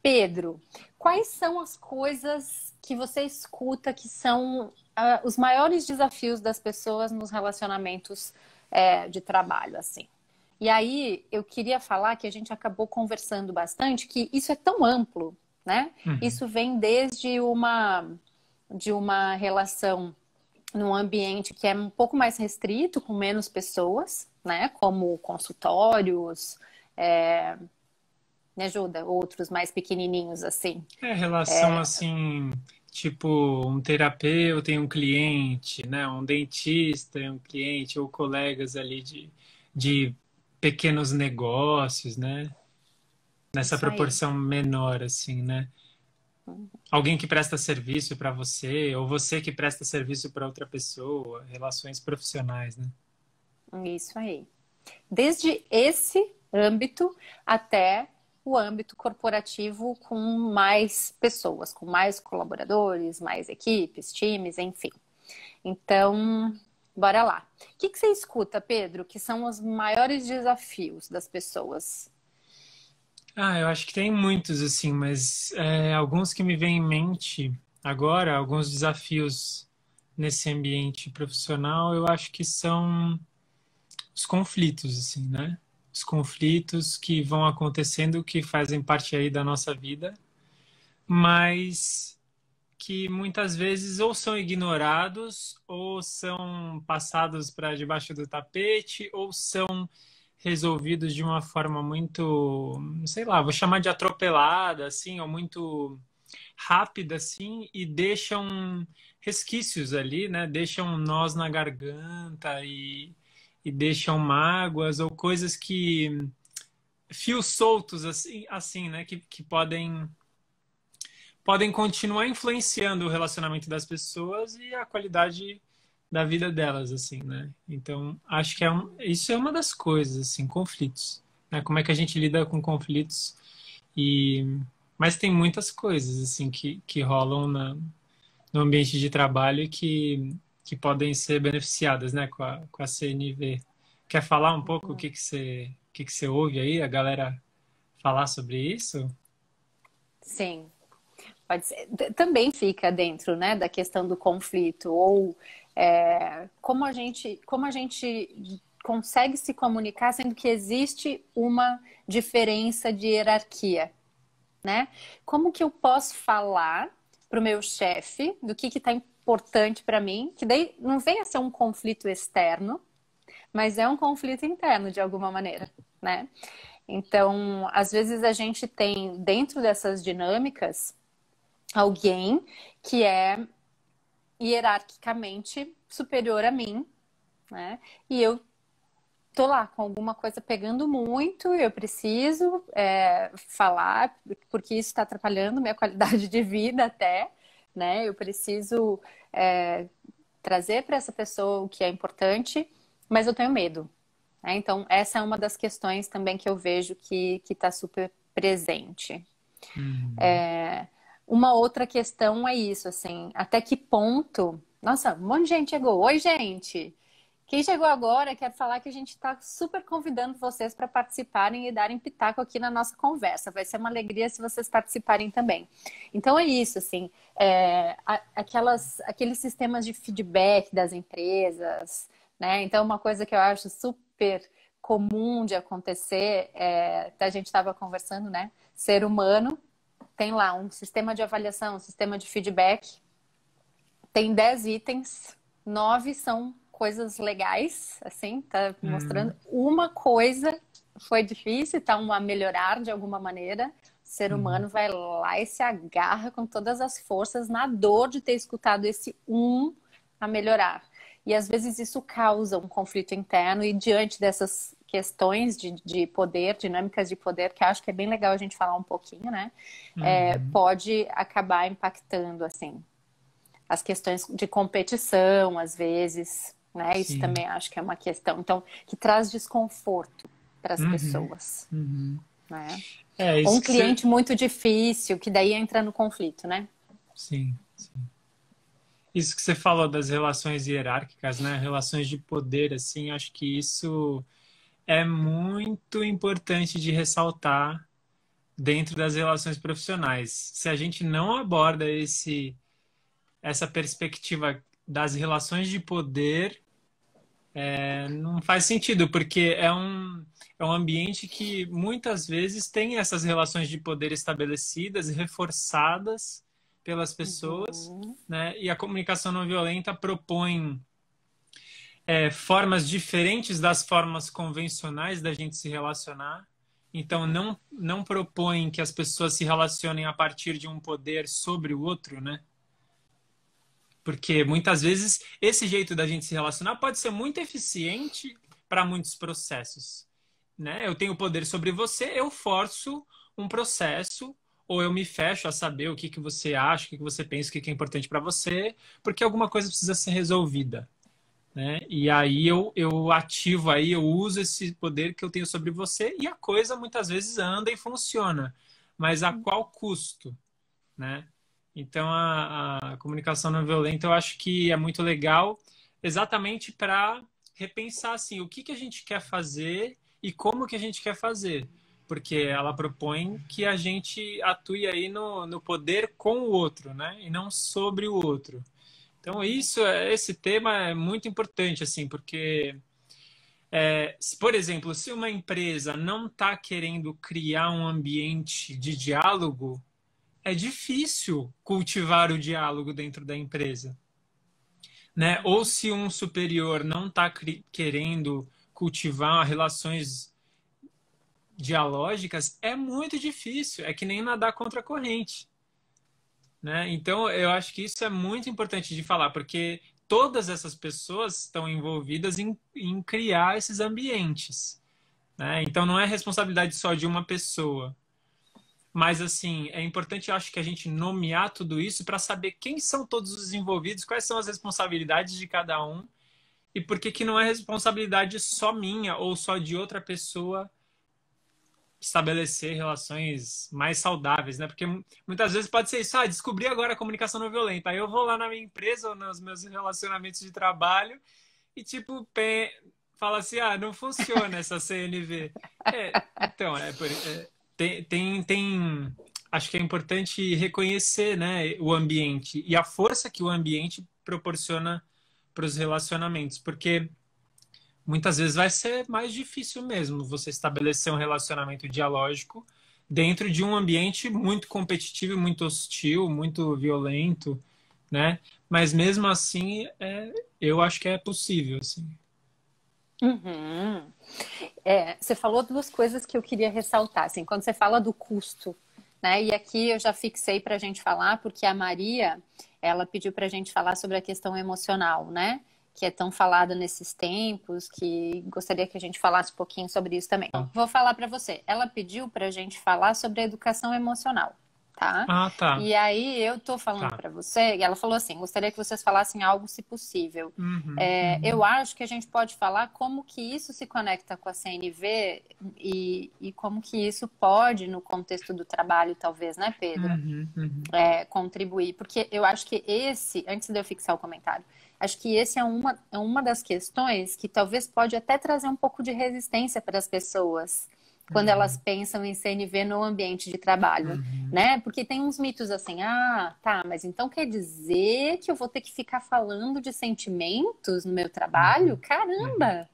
Pedro, quais são as coisas que você escuta que são os maiores desafios das pessoas nos relacionamentos de trabalho, assim? E aí eu queria falar que a gente acabou conversando bastante que isso é tão amplo, né? Uhum. Isso vem desde de uma relação num ambiente que é um pouco mais restrito, com menos pessoas, né? Como consultórios, me ajuda, outros mais pequenininhos assim. É relação assim, tipo um terapeuta e um cliente, né? Um dentista e um cliente, ou colegas ali de pequenos negócios, né? Nessa Isso aí. proporção menor, assim, né? Alguém que presta serviço para você, ou você que presta serviço para outra pessoa, relações profissionais, né? Isso aí. Desde esse âmbito até o âmbito corporativo com mais pessoas, com mais colaboradores, mais equipes, times, enfim. Então, bora lá. O que você escuta, Pedro, que são os maiores desafios das pessoas? Ah, eu acho que tem muitos, assim, mas alguns que me vêm em mente agora, alguns desafios nesse ambiente profissional, eu acho que são os conflitos, assim, né? Os conflitos que vão acontecendo, que fazem parte aí da nossa vida, mas que muitas vezes ou são ignorados, ou são passados para debaixo do tapete, ou são resolvidos de uma forma muito, sei lá, vou chamar de atropelada, assim, ou muito rápida, assim, e deixam resquícios ali, né? Deixam nós na garganta e deixam mágoas ou coisas que fios soltos assim, né? Que podem continuar influenciando o relacionamento das pessoas e a qualidade da vida delas, assim, né? Então, acho que isso é uma das coisas, assim, conflitos, né? Como é que a gente lida com conflitos e... Mas tem muitas coisas, assim, que rolam no ambiente de trabalho que podem ser beneficiadas, né, com a CNV. Quer falar um pouco o que que você ouve aí, a galera falar sobre isso? Sim, pode ser. Também fica dentro, né, da questão do conflito ou como a gente consegue se comunicar sendo que existe uma diferença de hierarquia, né? Como que eu posso falar para o meu chefe do que está importante para mim, que daí não vem a ser um conflito externo, mas é um conflito interno de alguma maneira, né? Então, às vezes a gente tem dentro dessas dinâmicas alguém que é hierarquicamente superior a mim, né? E eu tô lá com alguma coisa pegando muito, eu preciso falar, porque isso está atrapalhando minha qualidade de vida até, né? Eu preciso é, trazer para essa pessoa o que é importante, mas eu tenho medo, né? Então, essa é uma das questões também que eu vejo que está super presente. Uhum. Uma outra questão é isso, assim, até que ponto... Nossa, um monte de gente chegou. Oi, gente! Quem chegou agora, quero falar que a gente está super convidando vocês para participarem e darem pitaco aqui na nossa conversa. Vai ser uma alegria se vocês participarem também. Então é isso, assim, aqueles sistemas de feedback das empresas, né? Então uma coisa que eu acho super comum de acontecer, a gente estava conversando, né? Ser humano tem lá um sistema de avaliação, um sistema de feedback, tem 10 itens, 9 são coisas legais, assim, tá mostrando Uhum. uma coisa foi difícil, tá a melhorar de alguma maneira. O ser Uhum. humano vai lá e se agarra com todas as forças na dor de ter escutado esse a melhorar. E às vezes isso causa um conflito interno, e diante dessas questões de poder, dinâmicas de poder, que acho que é bem legal a gente falar um pouquinho, né? Uhum. Pode acabar impactando, assim, as questões de competição, às vezes, né? Isso Sim. também acho que é uma questão, então, que traz desconforto para as Uhum. pessoas, Uhum. né? É, Ou um isso que você... cliente muito difícil, que daí entra no conflito, né? Sim, sim. Isso que você falou das relações hierárquicas, né? Relações de poder, assim, acho que isso é muito importante de ressaltar dentro das relações profissionais. Se a gente não aborda essa perspectiva das relações de poder, não faz sentido, porque é um ambiente que muitas vezes tem essas relações de poder estabelecidas e reforçadas pelas pessoas, Uhum. né? E a comunicação não violenta propõe formas diferentes das formas convencionais da gente se relacionar. Então, não propõe que as pessoas se relacionem a partir de um poder sobre o outro, né? Porque muitas vezes esse jeito da gente se relacionar pode ser muito eficiente para muitos processos, né? Eu tenho poder sobre você, eu forço um processo ou eu me fecho a saber o que que você acha, o que que você pensa, o que que é importante para você, porque alguma coisa precisa ser resolvida, né? E aí eu ativo aí, eu uso esse poder que eu tenho sobre você e a coisa muitas vezes anda e funciona, mas a qual custo, né? Então a comunicação não violenta eu acho que é muito legal exatamente para repensar assim, o que que a gente quer fazer e como que a gente quer fazer. Porque ela propõe que a gente atue aí no poder com o outro, né? E não sobre o outro. Então, esse tema é muito importante, assim, porque, por exemplo, se uma empresa não está querendo criar um ambiente de diálogo, é difícil cultivar o diálogo dentro da empresa, né? Ou se um superior não está querendo cultivar relações dialógicas, é muito difícil, é que nem nadar contra a corrente. Né? Então, eu acho que isso é muito importante de falar, porque todas essas pessoas estão envolvidas em criar esses ambientes. Né? Então, não é responsabilidade só de uma pessoa. Mas, assim, é importante, eu acho, que a gente nomear tudo isso para saber quem são todos os envolvidos, quais são as responsabilidades de cada um e por que que não é responsabilidade só minha ou só de outra pessoa estabelecer relações mais saudáveis, né? Porque muitas vezes pode ser isso, descobri agora a comunicação não violenta. Aí eu vou lá na minha empresa ou nos meus relacionamentos de trabalho e, tipo, fala assim, não funciona essa CNV. Então, acho que é importante reconhecer, né, o ambiente e a força que o ambiente proporciona para os relacionamentos, porque muitas vezes vai ser mais difícil mesmo você estabelecer um relacionamento dialógico dentro de um ambiente muito competitivo, muito hostil, muito violento, né? Mas mesmo assim, eu acho que é possível, assim. Uhum. Você falou duas coisas que eu queria ressaltar. Assim, quando você fala do custo, né? E aqui eu já fixei para a gente falar, porque a Maria, ela pediu para a gente falar sobre a questão emocional, né? Que é tão falada nesses tempos, que gostaria que a gente falasse um pouquinho sobre isso também. Então, vou falar para você. Ela pediu para a gente falar sobre a educação emocional, tá? Ah, tá. E aí eu tô falando Tá. para você, e ela falou assim, gostaria que vocês falassem algo, se possível. Uhum. Eu acho que a gente pode falar como que isso se conecta com a CNV e como que isso pode, no contexto do trabalho, talvez, né, Pedro? Uhum. Contribuir. Porque eu acho que antes de eu fixar o comentário, acho que esse é uma das questões que talvez pode até trazer um pouco de resistência para as pessoas quando elas pensam em CNV no ambiente de trabalho, Uhum. né? Porque tem uns mitos assim, tá, mas então quer dizer que eu vou ter que ficar falando de sentimentos no meu trabalho? Caramba!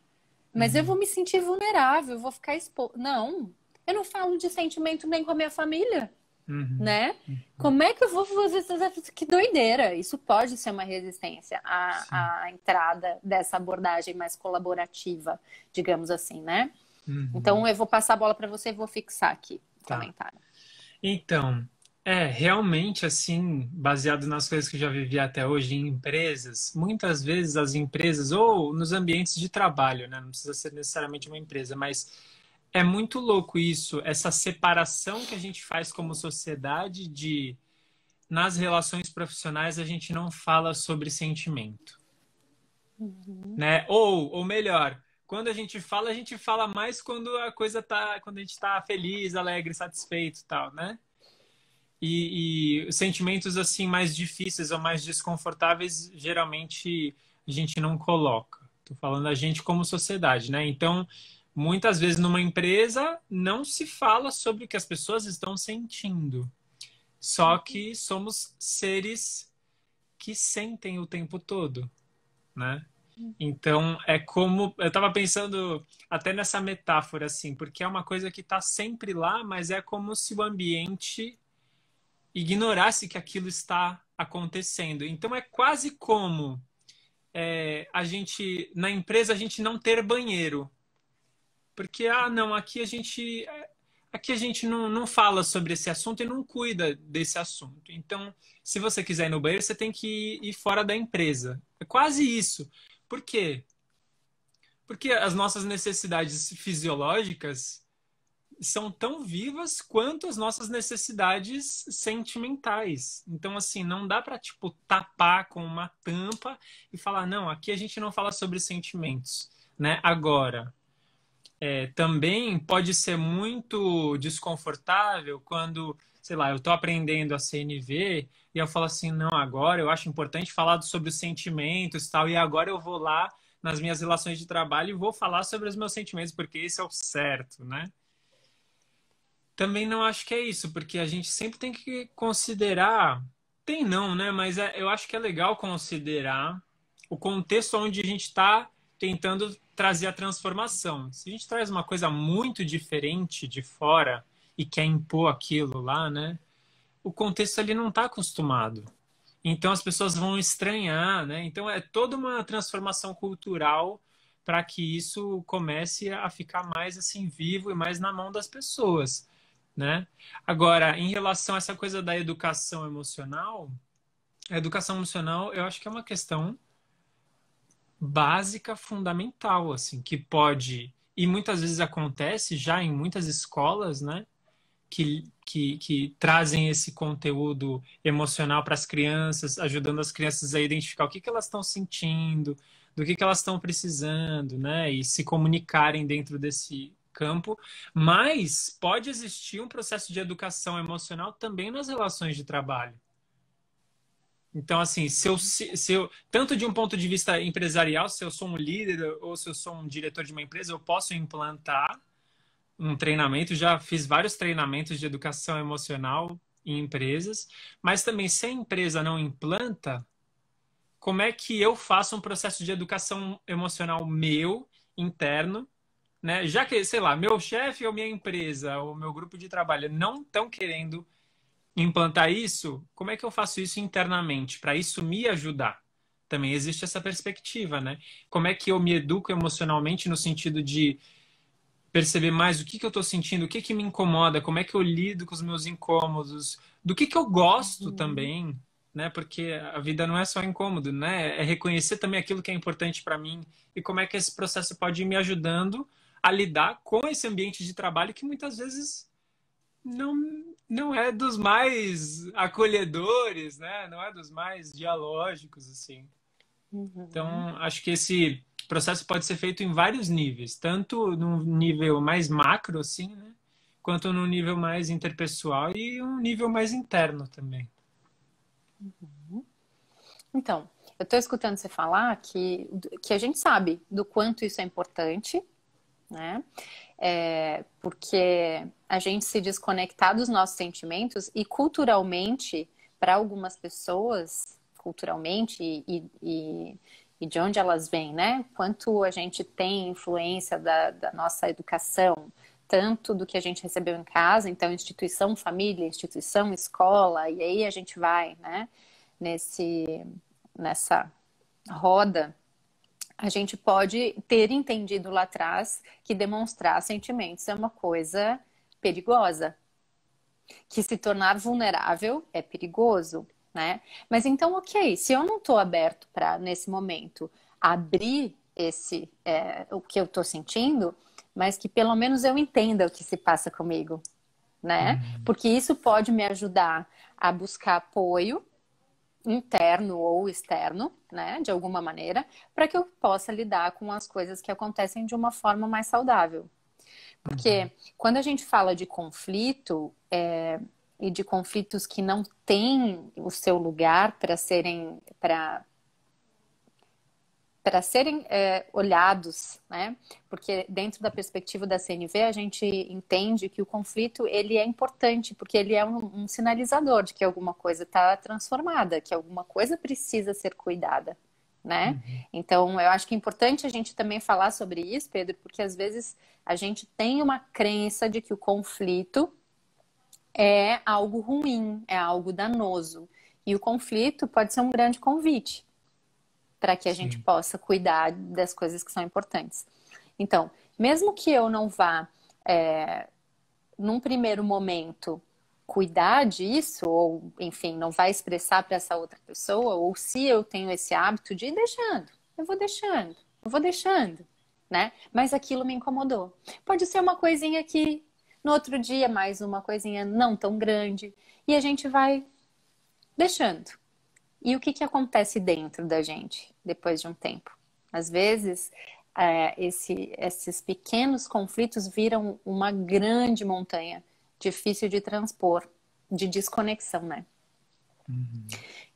Mas eu vou me sentir vulnerável, eu vou ficar exposto. Não, eu não falo de sentimento nem com a minha família, Uhum. né? Como é que eu vou fazer isso? Que doideira! Isso pode ser uma resistência Sim. à entrada dessa abordagem mais colaborativa, digamos assim, né? Uhum. Então eu vou passar a bola para você e vou fixar aqui o Tá. comentário. Então, realmente assim, baseado nas coisas que eu já vivi até hoje em empresas, muitas vezes as empresas, ou nos ambientes de trabalho, né? Não precisa ser necessariamente uma empresa, mas é muito louco isso, essa separação que a gente faz como sociedade de, nas relações profissionais, a gente não fala sobre sentimento, né? Ou melhor, quando a gente fala mais quando a coisa tá, quando a gente tá feliz, alegre, satisfeito e tal, né? E sentimentos assim mais difíceis ou mais desconfortáveis, geralmente a gente não coloca. Estou falando a gente como sociedade, né? Então, Muitas vezes numa empresa não se fala sobre o que as pessoas estão sentindo. Só que somos seres que sentem o tempo todo, né? Então, é como... Eu estava pensando até nessa metáfora, assim, porque é uma coisa que está sempre lá, mas é como se o ambiente ignorasse que aquilo está acontecendo. Então, é quase como a gente, na empresa, a gente não ter banheiro. Porque, não, aqui a gente não fala sobre esse assunto e não cuida desse assunto. Então, se você quiser ir no banheiro, você tem que ir fora da empresa. É quase isso. Por quê? Porque as nossas necessidades fisiológicas são tão vivas quanto as nossas necessidades sentimentais. Então, assim, não dá para, tipo, tapar com uma tampa e falar, não, aqui a gente não fala sobre sentimentos, né? Agora, também pode ser muito desconfortável quando, sei lá, eu estou aprendendo a CNV e eu falo assim, não, agora eu acho importante falar sobre os sentimentos e tal, e agora eu vou lá nas minhas relações de trabalho e vou falar sobre os meus sentimentos, porque esse é o certo, né? Também não acho que é isso, porque a gente sempre tem que considerar, tem não, né? Mas eu acho que é legal considerar o contexto onde a gente está tentando trazer a transformação. Se a gente traz uma coisa muito diferente de fora e quer impor aquilo lá, né? O contexto ali não está acostumado. Então as pessoas vão estranhar, né? Então é toda uma transformação cultural para que isso comece a ficar mais assim vivo e mais na mão das pessoas, né? Agora, em relação a essa coisa da educação emocional, a educação emocional eu acho que é uma questão básica, fundamental, assim, que pode, e muitas vezes acontece já em muitas escolas, né? Que trazem esse conteúdo emocional para as crianças, ajudando as crianças a identificar o que elas estão sentindo, do que elas estão precisando, né? E se comunicarem dentro desse campo. Mas pode existir um processo de educação emocional também nas relações de trabalho. Então, assim, se eu, tanto de um ponto de vista empresarial, se eu sou um líder ou se eu sou um diretor de uma empresa, eu posso implantar um treinamento, já fiz vários treinamentos de educação emocional em empresas, mas também se a empresa não implanta, como é que eu faço um processo de educação emocional meu, interno, né? Já que, sei lá, meu chefe ou minha empresa, ou meu grupo de trabalho não estão querendo implantar isso, como é que eu faço isso internamente para isso me ajudar? Também existe essa perspectiva, né? Como é que eu me educo emocionalmente no sentido de perceber mais o que eu estou sentindo, o que me incomoda, como é que eu lido com os meus incômodos, do que eu gosto Uhum. também, né? Porque a vida não é só incômodo, né? É reconhecer também aquilo que é importante para mim e como é que esse processo pode ir me ajudando a lidar com esse ambiente de trabalho que muitas vezes não, não é dos mais acolhedores, né? Não é dos mais dialógicos, assim. Uhum. Então, acho que esse processo pode ser feito em vários níveis, tanto num nível mais macro, assim, né? Quanto num nível mais interpessoal e um nível mais interno também. Então, eu estou escutando você falar que a gente sabe do quanto isso é importante, né? Porque a gente se desconectar dos nossos sentimentos e culturalmente, para algumas pessoas, culturalmente e de onde elas vêm, né? Quanto a gente tem influência da nossa educação, tanto do que a gente recebeu em casa, então instituição família, instituição escola, e aí a gente vai, né? Nesse, nessa roda a gente pode ter entendido lá atrás que demonstrar sentimentos é uma coisa perigosa, que se tornar vulnerável é perigoso, né? Mas então, ok, se eu não estou aberto para, nesse momento, abrir o que eu estou sentindo, mas que pelo menos eu entenda o que se passa comigo, né? Uhum. Porque isso pode me ajudar a buscar apoio interno ou externo, né, de alguma maneira, para que eu possa lidar com as coisas que acontecem de uma forma mais saudável. Uhum. Porque quando a gente fala de conflito, e de conflitos que não têm o seu lugar para para serem olhados, né? Porque dentro da perspectiva da CNV a gente entende que o conflito ele é importante porque ele é um sinalizador de que alguma coisa está transformada, que alguma coisa precisa ser cuidada, né? Uhum. Então eu acho que é importante a gente também falar sobre isso, Pedro, porque às vezes a gente tem uma crença de que o conflito é algo ruim, é algo danoso. E o conflito pode ser um grande convite para que a gente Sim. possa cuidar das coisas que são importantes. Então, mesmo que eu não vá, num primeiro momento, cuidar disso, ou, enfim, não vá expressar para essa outra pessoa, ou se eu tenho esse hábito de ir deixando, eu vou deixando, né? Mas aquilo me incomodou. Pode ser uma coisinha que no outro dia, mais uma coisinha não tão grande, e a gente vai deixando. E o que que acontece dentro da gente depois de um tempo? Às vezes, esses pequenos conflitos viram uma grande montanha, difícil de transpor, de desconexão, né? Uhum.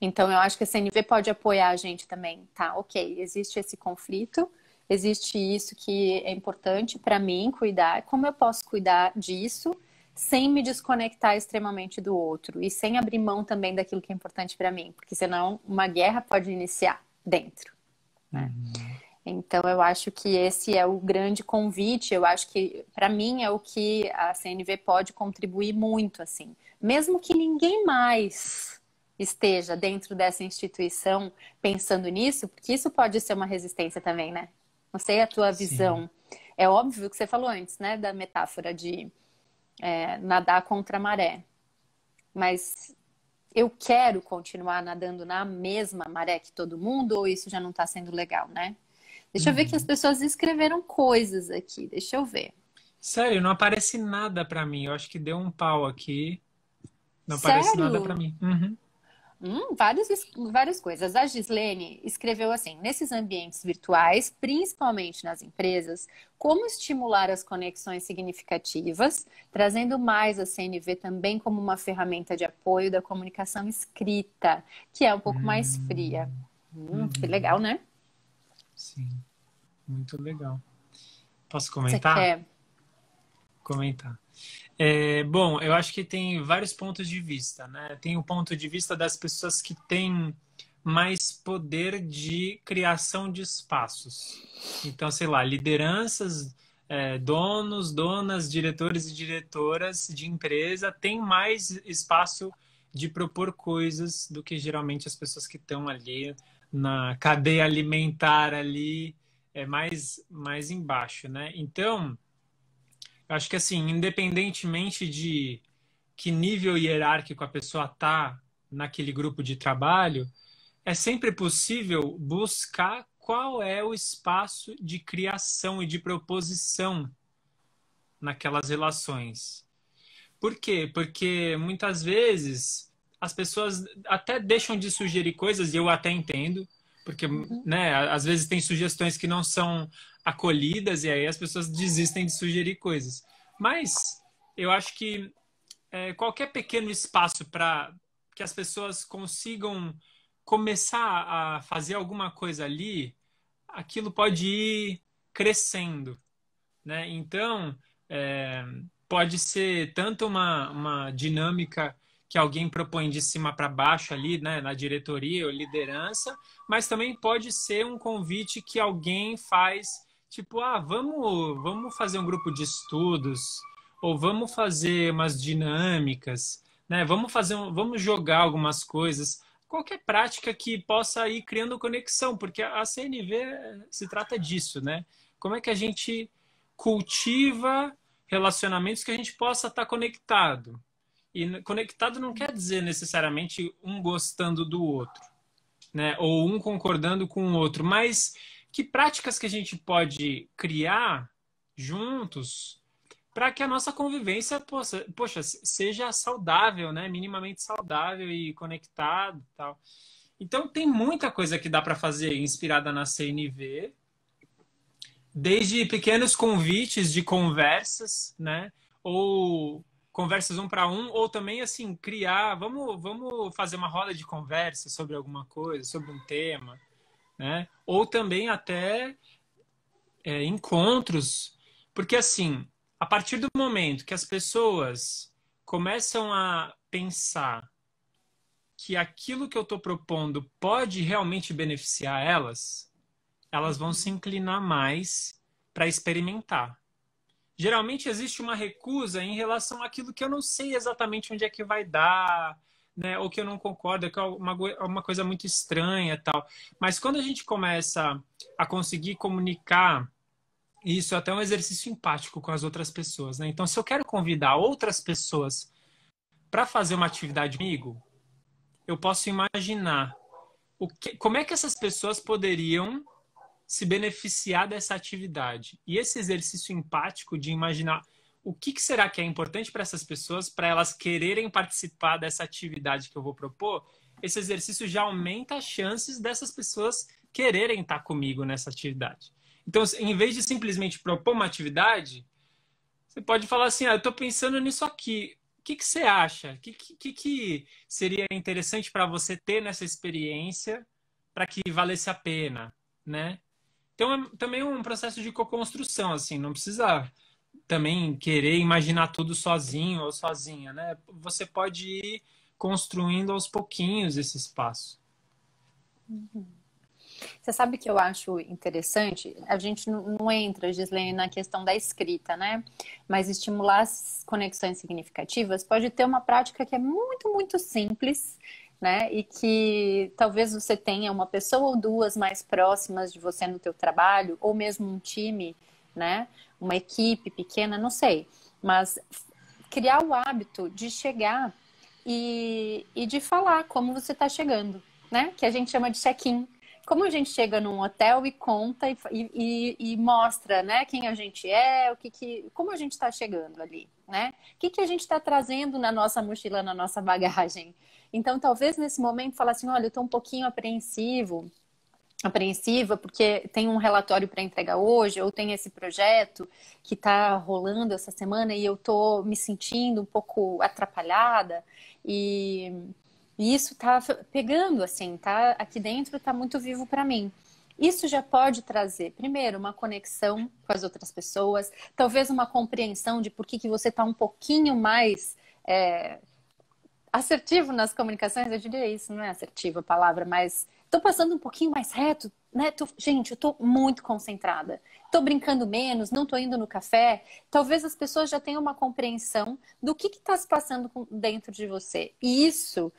Então, eu acho que a CNV pode apoiar a gente também, tá? Ok, existe esse conflito, existe isso que é importante para mim cuidar. Como eu posso cuidar disso sem me desconectar extremamente do outro e sem abrir mão também daquilo que é importante para mim? Porque senão uma guerra pode iniciar dentro, né? Uhum. Então, eu acho que esse é o grande convite. Eu acho que, para mim, é o que a CNV pode contribuir muito, assim. Mesmo que ninguém mais esteja dentro dessa instituição pensando nisso, porque isso pode ser uma resistência também, né? Não sei a tua Sim. visão. É óbvio que você falou antes, né, da metáfora de nadar contra a maré. Mas eu quero continuar nadando na mesma maré que todo mundo, ou isso já não está sendo legal, né? Deixa eu ver que as Uhum. pessoas escreveram coisas aqui. Deixa eu ver. Sério, não aparece nada pra mim. Eu acho que deu um pau aqui. Não aparece nada pra Sério? mim. Uhum. Várias coisas. A Gislene escreveu assim: nesses ambientes virtuais, principalmente nas empresas, como estimular as conexões significativas, trazendo mais a CNV também como uma ferramenta de apoio da comunicação escrita, que é um pouco mais fria. Que legal, Uhum. né? Sim, muito legal. Posso Você comentar? quer? Comentar. Bom, eu acho que tem vários pontos de vista, né? Tem o ponto de vista das pessoas que têm mais poder de criação de espaços. Então, sei lá, lideranças, donos, donas, diretores e diretoras de empresa têm mais espaço de propor coisas do que geralmente as pessoas que estão ali na cadeia alimentar ali, mais embaixo, né? Então, eu acho que assim, independentemente de que nível hierárquico a pessoa está naquele grupo de trabalho, é sempre possível buscar qual é o espaço de criação e de proposição naquelas relações. Por quê? Porque muitas vezes as pessoas até deixam de sugerir coisas, e eu até entendo, porque, Uhum. né, às vezes tem sugestões que não são acolhidas, e aí as pessoas desistem de sugerir coisas. Mas eu acho que qualquer pequeno espaço para que as pessoas consigam começar a fazer alguma coisa ali, aquilo pode ir crescendo, né? Então, é, pode ser tanto uma dinâmica que alguém propõe de cima para baixo ali, né, na diretoria ou liderança, mas também pode ser um convite que alguém faz, tipo, vamos fazer um grupo de estudos, ou vamos fazer umas dinâmicas, né? Vamos jogar algumas coisas. Qualquer prática que possa ir criando conexão, porque a CNV se trata disso, né? Como é que a gente cultiva relacionamentos que a gente possa estar conectado. E conectado não quer dizer necessariamente um gostando do outro, né? Ou um concordando com o outro, mas que práticas que a gente pode criar juntos para que a nossa convivência poxa, seja saudável, né? Minimamente saudável e conectado e tal. Então tem muita coisa que dá para fazer inspirada na CNV, desde pequenos convites de conversas, né? Ou conversas um para um, ou também assim vamos fazer uma roda de conversa sobre alguma coisa, sobre um tema, né? Ou também até encontros, porque assim, a partir do momento que as pessoas começam a pensar que aquilo que eu estou propondo pode realmente beneficiar elas, elas vão se inclinar mais para experimentar. Geralmente existe uma recusa em relação àquilo que eu não sei exatamente onde é que vai dar, né? Ou que eu não concordo, que é uma coisa muito estranha e tal. Mas quando a gente começa a conseguir comunicar isso, é até um exercício empático com as outras pessoas, né? Então, se eu quero convidar outras pessoas para fazer uma atividade comigo, eu posso imaginar como é que essas pessoas poderiam se beneficiar dessa atividade. E esse exercício empático de imaginar o que será que é importante para essas pessoas, para elas quererem participar dessa atividade que eu vou propor, esse exercício já aumenta as chances dessas pessoas quererem estar comigo nessa atividade. Então, em vez de simplesmente propor uma atividade, você pode falar assim, eu estou pensando nisso aqui. O que você acha? O que seria interessante para você ter nessa experiência para que valesse a pena, né? Então, também um processo de co-construção, assim, não precisa também querer imaginar tudo sozinho ou sozinha, né? Você pode ir construindo aos pouquinhos esse espaço. Você sabe que eu acho interessante? A gente não entra, Gislene, na questão da escrita, né? Mas estimular as conexões significativas pode ter uma prática que é muito, muito simples, né? E que talvez você tenha uma pessoa ou duas mais próximas de você no teu trabalho, ou mesmo um time, né? Uma equipe pequena, não sei. Mas criar o hábito de chegar e de falar como você está chegando, né? Que a gente chama de check-in. Como a gente chega num hotel e conta e mostra, né, quem a gente é, como a gente está chegando ali, né? O que a gente está trazendo na nossa mochila, na nossa bagagem. Então, talvez nesse momento falar assim, olha, eu estou um pouquinho apreensiva porque tem um relatório para entregar hoje, ou tem esse projeto que está rolando essa semana e eu estou me sentindo um pouco atrapalhada e isso tá pegando, assim, tá aqui dentro, tá muito vivo para mim. Isso já pode trazer, primeiro, uma conexão com as outras pessoas, talvez uma compreensão de por que você tá um pouquinho mais assertivo nas comunicações. Eu diria isso, não é assertiva a palavra, mas tô passando um pouquinho mais reto, né? Gente, eu tô muito concentrada. Tô brincando menos, não tô indo no café. Talvez as pessoas já tenham uma compreensão do que tá se passando dentro de você. E isso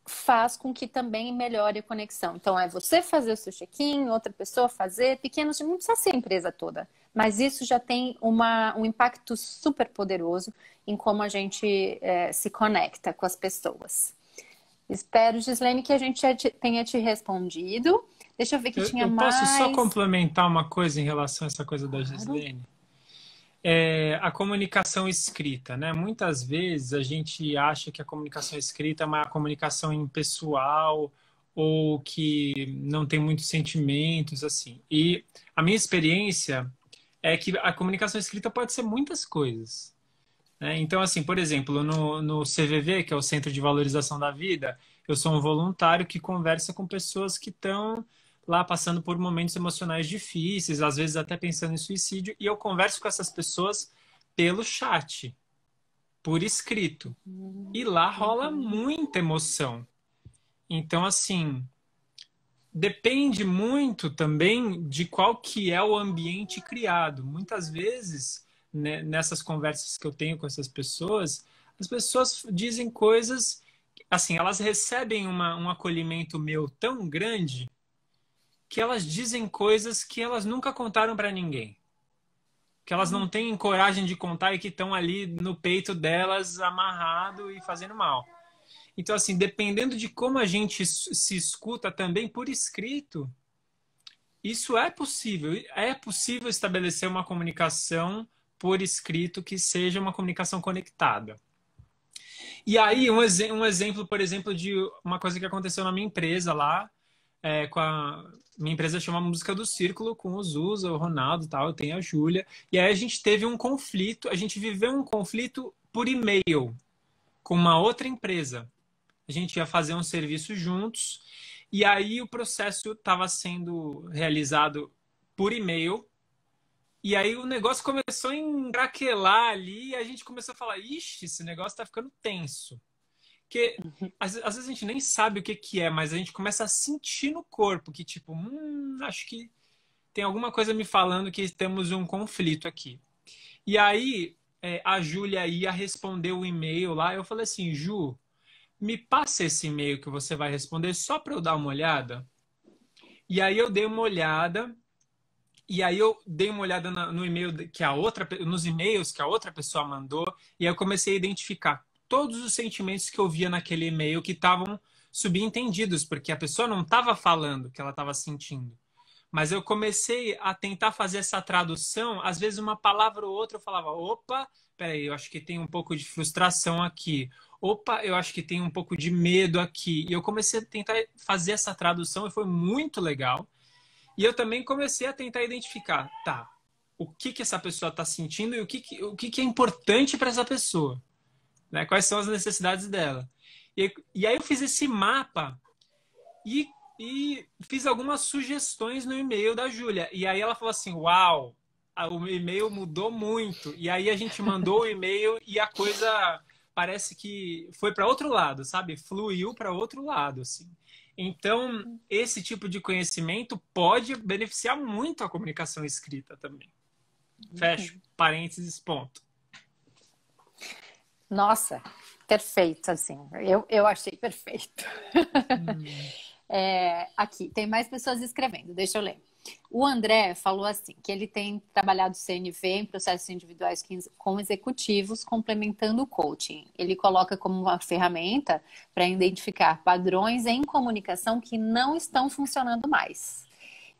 faz com que também melhore a conexão. Então, é você fazer o seu check-in, outra pessoa fazer, pequenos, não precisa ser a empresa toda. Mas isso já tem um impacto super poderoso em como a gente se conecta com as pessoas. Espero, Gislene, que a gente tenha te respondido. Deixa eu ver que tinha mais. Posso só complementar uma coisa em relação a essa coisa da Gislene? A comunicação escrita, né? Muitas vezes a gente acha que a comunicação escrita é uma comunicação impessoal ou que não tem muitos sentimentos, assim. E a minha experiência é que a comunicação escrita pode ser muitas coisas, né? Então, assim, por exemplo, no CVV, que é o Centro de Valorização da Vida, eu sou um voluntário que conversa com pessoas que estão lá passando por momentos emocionais difíceis, às vezes até pensando em suicídio, e eu converso com essas pessoas pelo chat, por escrito. E lá rola muita emoção. Então, assim, depende muito também de qual que é o ambiente criado. Muitas vezes, né, nessas conversas que eu tenho com essas pessoas, as pessoas dizem coisas, assim, elas recebem um acolhimento meu tão grande que elas dizem coisas que elas nunca contaram para ninguém. Que elas não têm coragem de contar e que estão ali no peito delas amarrado e fazendo mal. Então, assim, dependendo de como a gente se escuta também por escrito, isso é possível. É possível estabelecer uma comunicação por escrito que seja uma comunicação conectada. E aí, um exemplo, por exemplo, de uma coisa que aconteceu na minha empresa lá, minha empresa chama Música do Círculo, com o Zusa, o Ronaldo e tal, eu tenho a Júlia. E aí a gente teve um conflito, a gente viveu um conflito por e-mail com uma outra empresa. A gente ia fazer um serviço juntos E aí o processo estava sendo realizado por e-mail. E aí o negócio começou a encraquelar ali e a gente começou a falar, ixi, esse negócio tá ficando tenso. Porque às vezes a gente nem sabe o que que é, mas a gente começa a sentir no corpo que tipo, acho que tem alguma coisa me falando que temos um conflito aqui. E aí a Júlia ia responder o e-mail lá, eu falei assim, Ju, me passa esse e-mail que você vai responder só para eu dar uma olhada. E aí eu dei uma olhada. E aí eu dei uma olhada no e-mail que a outra, nos e-mails que a outra pessoa mandou, e aí eu comecei a identificar todos os sentimentos que eu via naquele e-mail que estavam subentendidos, porque a pessoa não estava falando o que ela estava sentindo. Mas eu comecei a tentar fazer essa tradução, às vezes uma palavra ou outra eu falava, opa, peraí, eu acho que tem um pouco de frustração aqui. Opa, eu acho que tem um pouco de medo aqui. E eu comecei a tentar fazer essa tradução e foi muito legal. E eu também comecei a tentar identificar, tá, o que que essa pessoa está sentindo e o que que é importante para essa pessoa, né? Quais são as necessidades dela. E aí eu fiz esse mapa e, e fiz algumas sugestões no e-mail da Júlia. E aí ela falou assim, uau, o e-mail mudou muito. E aí a gente mandou o e-mail e a coisa parece que foi para outro lado, sabe? Fluiu para outro lado, assim. Então, esse tipo de conhecimento pode beneficiar muito a comunicação escrita também. Fecho, parênteses, ponto. Nossa, perfeito, assim. Eu achei perfeito. Aqui, tem mais pessoas escrevendo, deixa eu ler. O André falou assim, que ele tem trabalhado CNV em processos individuais com executivos, complementando o coaching. Ele coloca como uma ferramenta para identificar padrões em comunicação que não estão funcionando mais.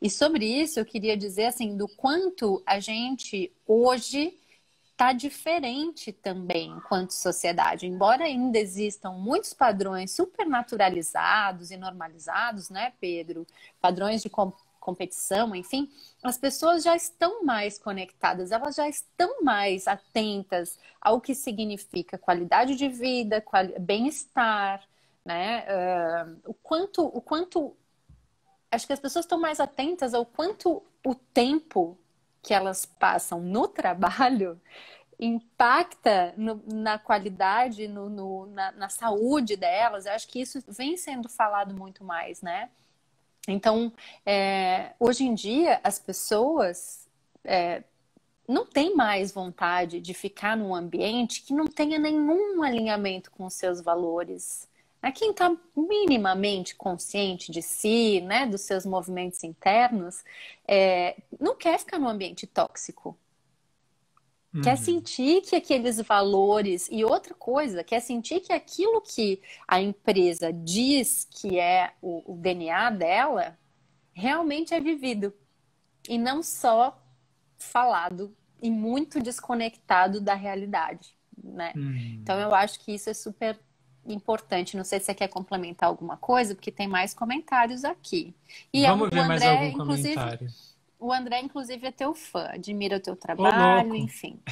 E sobre isso, eu queria dizer assim, do quanto a gente hoje está diferente também enquanto sociedade. Embora ainda existam muitos padrões supernaturalizados e normalizados, né, Pedro? Padrões de competição, enfim, as pessoas já estão mais conectadas, elas já estão mais atentas ao que significa qualidade de vida, bem-estar, né? O quanto acho que as pessoas estão mais atentas ao quanto o tempo que elas passam no trabalho impacta na qualidade, na saúde delas. Eu acho que isso vem sendo falado muito mais, né? Então, hoje em dia, as pessoas não têm mais vontade de ficar num ambiente que não tenha nenhum alinhamento com os seus valores. Quem está minimamente consciente de si, né, dos seus movimentos internos, não quer ficar num ambiente tóxico. Quer sentir que aqueles valores... E outra coisa, quer sentir que aquilo que a empresa diz que é o DNA dela realmente é vivido. E não só falado e muito desconectado da realidade, né? Então eu acho que isso é super importante. Não sei se você quer complementar alguma coisa, porque tem mais comentários aqui. E Vamos ver mais algum comentário. O André, inclusive, é teu fã, admira o teu Ô, trabalho, louco. enfim.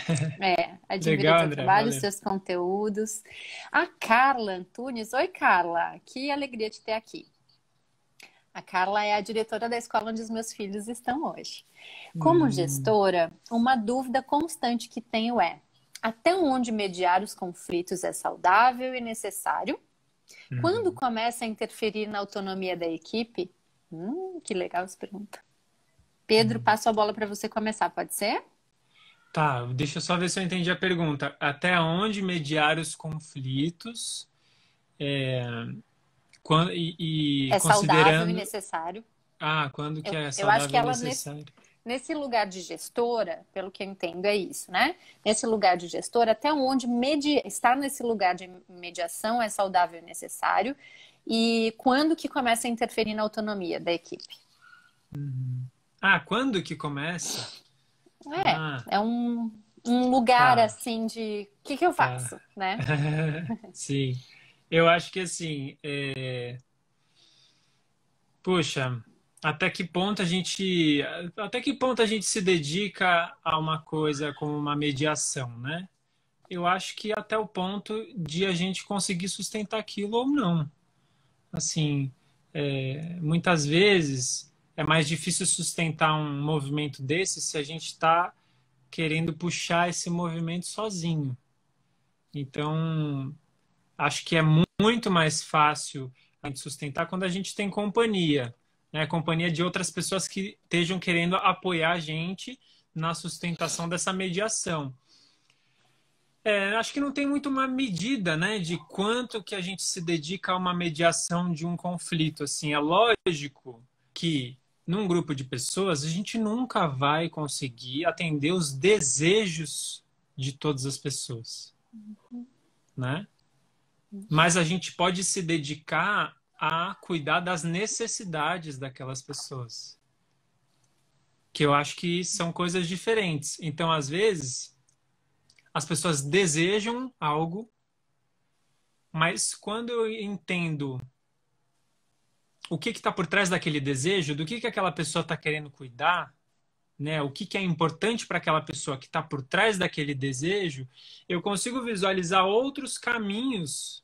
Admira Legal, o teu André, trabalho, os valeu. seus conteúdos. A Carla Antunes. Oi, Carla. Que alegria te ter aqui. A Carla é a diretora da escola onde os meus filhos estão hoje. Como gestora, uma dúvida constante que tenho é: até onde mediar os conflitos é saudável e necessário? Quando começa a interferir na autonomia da equipe? Que legal essa pergunta. Pedro, passo a bola para você começar, pode ser? Tá, deixa eu só ver se eu entendi a pergunta. Até onde mediar os conflitos É saudável e considerando... necessário. Quando que é Eu acho que saudável e ela, necessário? nesse lugar de gestora, pelo que eu entendo, é isso, né? Nesse lugar de gestora, até onde estar nesse lugar de mediação é saudável e necessário. E quando que começa a interferir na autonomia da equipe? Quando que começa? É um lugar Tá, assim de o que eu tá. faço, né? Sim. Eu acho que assim, puxa, até que ponto a gente se dedica a uma coisa como uma mediação, né? Eu acho que até o ponto de a gente conseguir sustentar aquilo ou não. Assim, muitas vezes é mais difícil sustentar um movimento desse se a gente está querendo puxar esse movimento sozinho. Então, acho que é muito mais fácil a gente sustentar quando a gente tem companhia, né? Companhia de outras pessoas que estejam querendo apoiar a gente na sustentação dessa mediação. Acho que não tem muito uma medida, né, de quanto que a gente se dedica a uma mediação de um conflito. Assim, é lógico que num grupo de pessoas a gente nunca vai conseguir atender os desejos de todas as pessoas, né? Mas a gente pode se dedicar a cuidar das necessidades daquelas pessoas, que eu acho que são coisas diferentes. Então, às vezes, as pessoas desejam algo, mas quando eu entendo o que está por trás daquele desejo, do que aquela pessoa está querendo cuidar, né? O que é importante para aquela pessoa que está por trás daquele desejo, eu consigo visualizar outros caminhos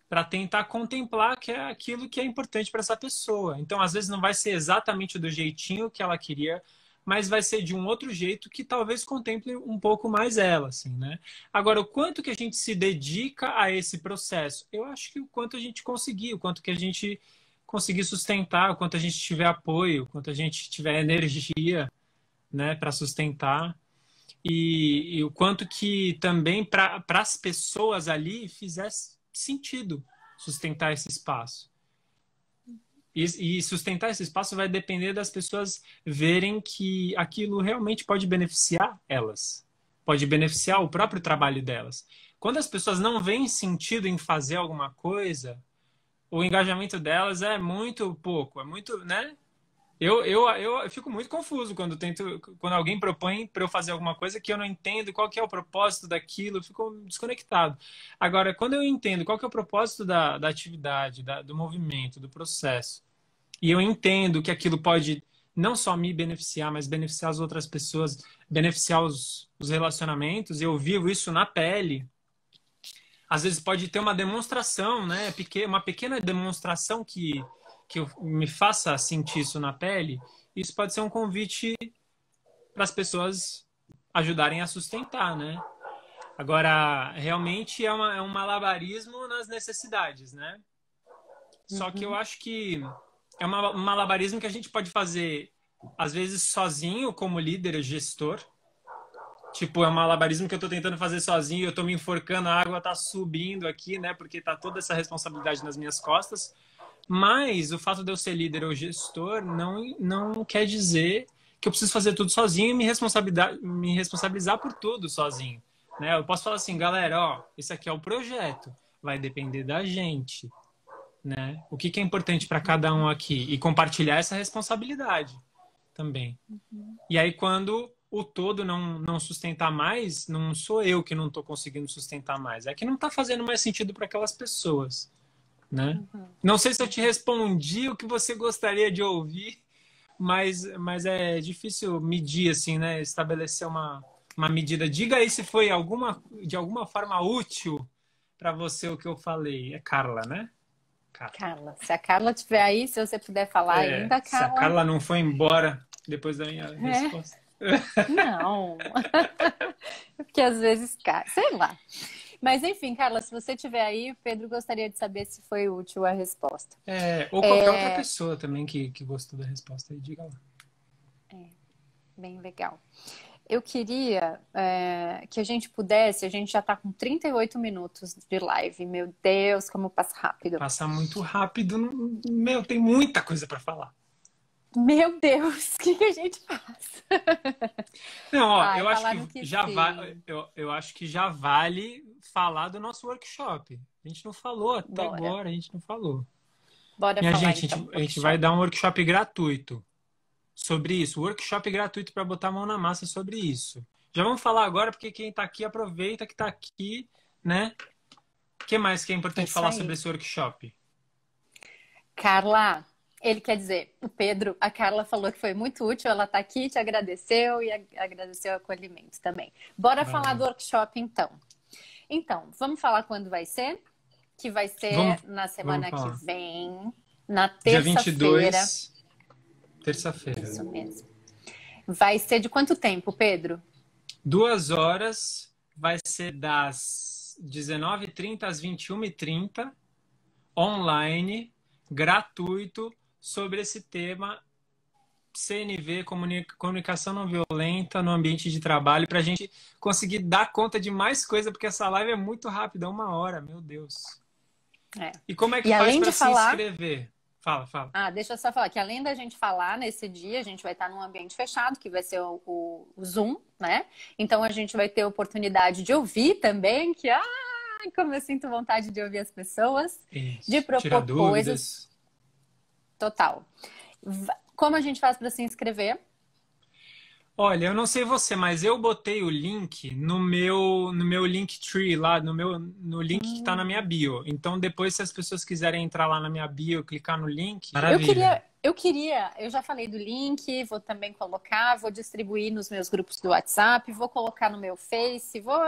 para tentar contemplar que é aquilo que é importante para essa pessoa. Então, às vezes, não vai ser exatamente do jeitinho que ela queria, mas vai ser de um outro jeito que talvez contemple um pouco mais ela, assim, né? Agora, o quanto que a gente se dedica a esse processo? Eu acho que o quanto a gente conseguir, o quanto que a gente conseguir sustentar, o quanto a gente tiver apoio, o quanto a gente tiver energia, né, para sustentar. E o quanto que também para as pessoas ali fizesse sentido sustentar esse espaço. E sustentar esse espaço vai depender das pessoas verem que aquilo realmente pode beneficiar elas, pode beneficiar o próprio trabalho delas. Quando as pessoas não veem sentido em fazer alguma coisa, o engajamento delas é muito pouco, é muito, né? Eu fico muito confuso quando alguém propõe para eu fazer alguma coisa que eu não entendo qual que é o propósito daquilo, eu fico desconectado. Agora, quando eu entendo qual que é o propósito da atividade, do movimento, do processo, e eu entendo que aquilo pode não só me beneficiar, mas beneficiar as outras pessoas, beneficiar os relacionamentos, eu vivo isso na pele. Às vezes pode ter uma demonstração, né? Uma pequena demonstração que me faça sentir isso na pele. Isso pode ser um convite para as pessoas ajudarem a sustentar, né? Agora, realmente é um malabarismo nas necessidades, né? Só que eu acho que é um malabarismo que a gente pode fazer, às vezes, sozinho, como líder ou gestor. Tipo, é um malabarismo que eu tô tentando fazer sozinho, eu tô me enforcando, a água tá subindo aqui, né? Porque tá toda essa responsabilidade nas minhas costas. Mas o fato de eu ser líder ou gestor não quer dizer que eu preciso fazer tudo sozinho e me responsabilizar por tudo sozinho, né? Eu posso falar assim, galera, ó, esse aqui é o projeto, vai depender da gente, né? O que é importante para cada um aqui e compartilhar essa responsabilidade também. E aí, quando o todo não sustentar mais, não sou eu que não estou conseguindo sustentar mais. É que não está fazendo mais sentido para aquelas pessoas, né? Não sei se eu te respondi o que você gostaria de ouvir, mas é difícil medir, assim, né? Estabelecer uma medida. Diga aí se foi de alguma forma útil para você o que eu falei. É Carla, né? Carla, se a Carla estiver aí, se você puder falar ainda, se a Carla. Carla não foi embora depois da minha resposta. Não. Porque às vezes, sei lá. Mas enfim, Carla, se você estiver aí, Pedro gostaria de saber se foi útil a resposta. Ou qualquer outra pessoa também que gostou da resposta aí, diga lá. Bem legal. Eu queria que a gente pudesse, a gente já está com 38 minutos de live. Meu Deus, como passa rápido. Passa muito rápido. Meu, tem muita coisa para falar. Meu Deus, o que a gente faz? Não, ó, eu acho que já vale, eu acho que já vale falar do nosso workshop. A gente não falou até agora, a gente não falou. Bora Minha falar, gente, então, a gente vai dar um workshop gratuito sobre isso. Workshop gratuito para botar a mão na massa sobre isso. Já vamos falar agora, porque quem está aqui aproveita que está aqui, né? O que mais que é importante falar sobre esse workshop? Carla, ele quer dizer, o Pedro, a Carla falou que foi muito útil, ela está aqui, te agradeceu e agradeceu o acolhimento também. Bora falar do workshop, então. Então, vamos falar quando vai ser? Que vai ser na semana que vem. Na Dia terça-feira. 22, terça-feira. Isso mesmo. Vai ser de quanto tempo, Pedro? 2 horas, vai ser das 19h30 às 21h30, online, gratuito, sobre esse tema CNV, comunicação não violenta no ambiente de trabalho, para a gente conseguir dar conta de mais coisa, porque essa live é muito rápida, 1 hora, meu Deus. É. E como é que E faz além para de se falar, inscrever? Fala, fala. deixa eu só falar que além da gente falar nesse dia, a gente vai estar num ambiente fechado, que vai ser o Zoom, né? Então a gente vai ter a oportunidade de ouvir também, como eu sinto vontade de ouvir as pessoas, de Isso. Tirar propor coisas, dúvidas. total. Como a gente faz para se inscrever? Olha, eu não sei você, mas eu botei o link no meu Linktree lá, no link que está na minha bio. Então, depois, se as pessoas quiserem entrar lá na minha bio, clicar no link, maravilha. Eu já falei do link, vou também colocar, vou distribuir nos meus grupos do WhatsApp, vou colocar no meu Face, vou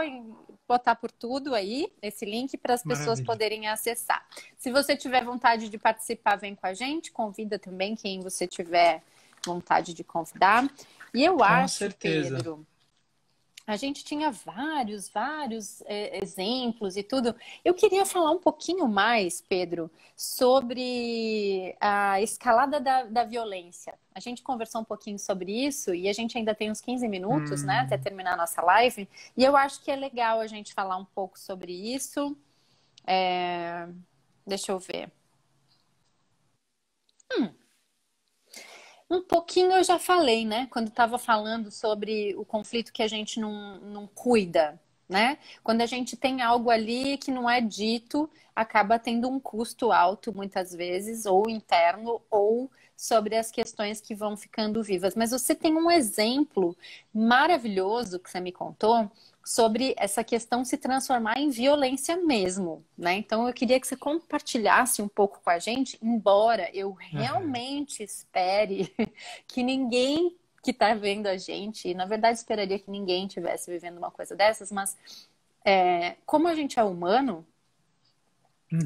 botar por tudo aí esse link para as pessoas Maravilha. poderem acessar. Se você tiver vontade de participar, vem com a gente, convida também quem você tiver vontade de convidar. E eu acho, certeza. Pedro, a gente tinha vários exemplos e tudo. Eu queria falar um pouquinho mais, Pedro, sobre a escalada da violência. A gente conversou um pouquinho sobre isso e a gente ainda tem uns 15 minutos, né, até terminar a nossa live. E eu acho que é legal a gente falar um pouco sobre isso. Deixa eu ver. Um pouquinho eu já falei, né? Quando estava falando sobre o conflito que a gente não cuida, né? Quando a gente tem algo ali que não é dito, acaba tendo um custo alto, muitas vezes, ou interno, ou sobre as questões que vão ficando vivas. Mas você tem um exemplo maravilhoso que você me contou sobre essa questão se transformar em violência mesmo, né? Então eu queria que você compartilhasse um pouco com a gente, embora eu realmente espere que ninguém que está vendo a gente, e na verdade esperaria que ninguém tivesse vivendo uma coisa dessas, mas como a gente é humano,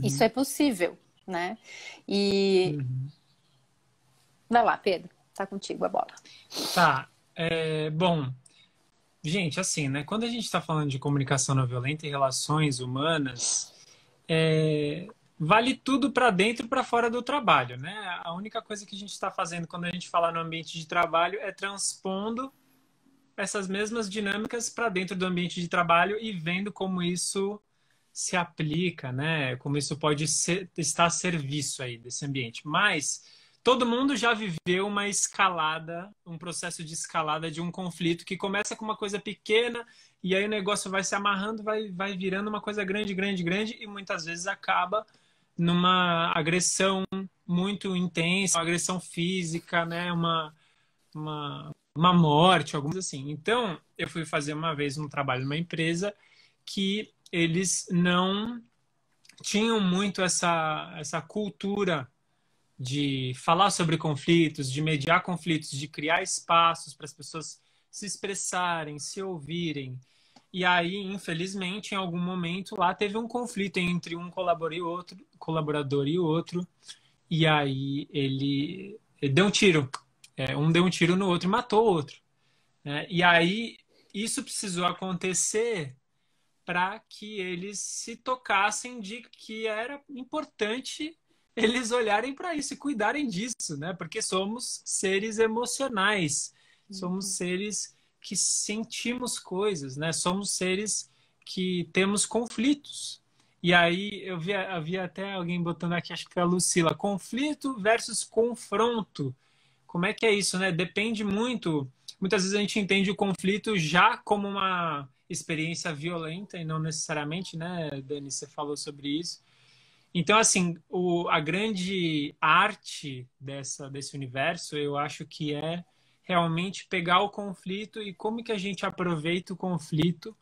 isso é possível, né? E vai lá, Pedro, tá contigo a bola. Tá. Bom, gente, assim, né? Quando a gente está falando de comunicação não violenta e relações humanas, vale tudo para dentro e para fora do trabalho, né? A única coisa que a gente está fazendo quando a gente fala no ambiente de trabalho é transpondo essas mesmas dinâmicas para dentro do ambiente de trabalho e vendo como isso se aplica, né? Como isso pode estar a serviço aí desse ambiente. Mas todo mundo já viveu uma escalada, um processo de escalada de um conflito que começa com uma coisa pequena e aí o negócio vai se amarrando, vai virando uma coisa grande, grande, grande e muitas vezes acaba numa agressão muito intensa, uma agressão física, né? Uma morte, alguma coisa assim. Então, eu fui fazer uma vez um trabalho numa empresa que eles não tinham muito essa cultura de falar sobre conflitos, de mediar conflitos, de criar espaços para as pessoas se expressarem, se ouvirem. E aí, infelizmente, em algum momento lá teve um conflito entre um colaborador e outro, e aí ele deu um tiro. Um deu um tiro no outro e matou o outro. Né? E aí isso precisou acontecer para que eles se tocassem de que era importante eles olharem para isso e cuidarem disso, né? Porque somos seres emocionais, somos seres que sentimos coisas, né? Somos seres que temos conflitos. E aí eu havia até alguém botando aqui, acho que foi a Lucila, conflito versus confronto. Como é que é isso, né? Depende muito. Muitas vezes a gente entende o conflito já como uma experiência violenta e não necessariamente, né, Dani, você falou sobre isso. Então, assim, a grande arte desse universo, eu acho que é realmente pegar o conflito e como que a gente aproveita o conflito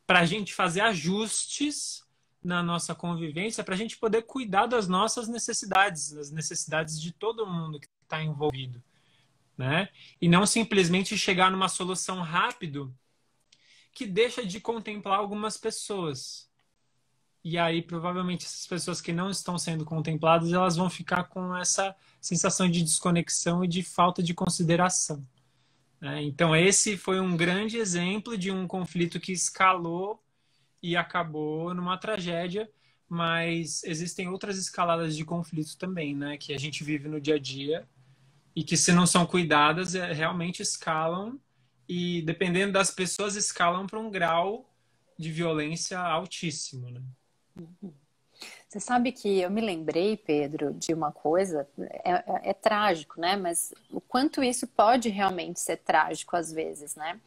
para a gente fazer ajustes na nossa convivência, para a gente poder cuidar das nossas necessidades, das necessidades de todo mundo que está envolvido. Né? E não simplesmente chegar numa solução rápido que deixa de contemplar algumas pessoas. e aí provavelmente essas pessoas que não estão sendo contempladas, elas vão ficar com essa sensação de desconexão e de falta de consideração, né? Então esse foi um grande exemplo de um conflito que escalou e acabou numa tragédia, mas existem outras escaladas de conflito também, né, que a gente vive no dia a dia e que, se não são cuidadas, realmente escalam e, dependendo das pessoas, escalam para um grau de violência altíssimo, né? Você sabe que eu me lembrei, Pedro, de uma coisa, é trágico, né? Mas o quanto isso pode realmente ser trágico às vezes, né?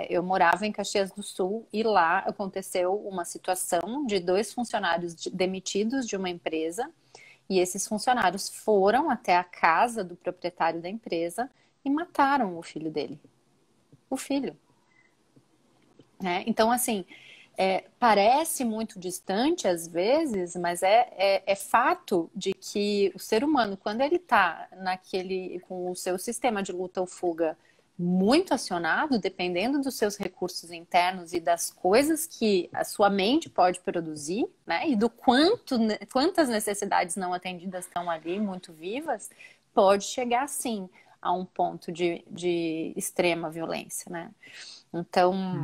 Eu morava em Caxias do Sul e lá aconteceu uma situação de dois funcionários demitidos de uma empresa e esses funcionários foram até a casa do proprietário da empresa e mataram o filho dele. O filho, né? Então, assim, parece muito distante às vezes, mas é fato de que o ser humano, quando ele está com o seu sistema de luta ou fuga muito acionado, dependendo dos seus recursos internos e das coisas que a sua mente pode produzir, né? E do quantas necessidades não atendidas estão ali, muito vivas, pode chegar, sim, a um ponto de extrema violência, né? Então,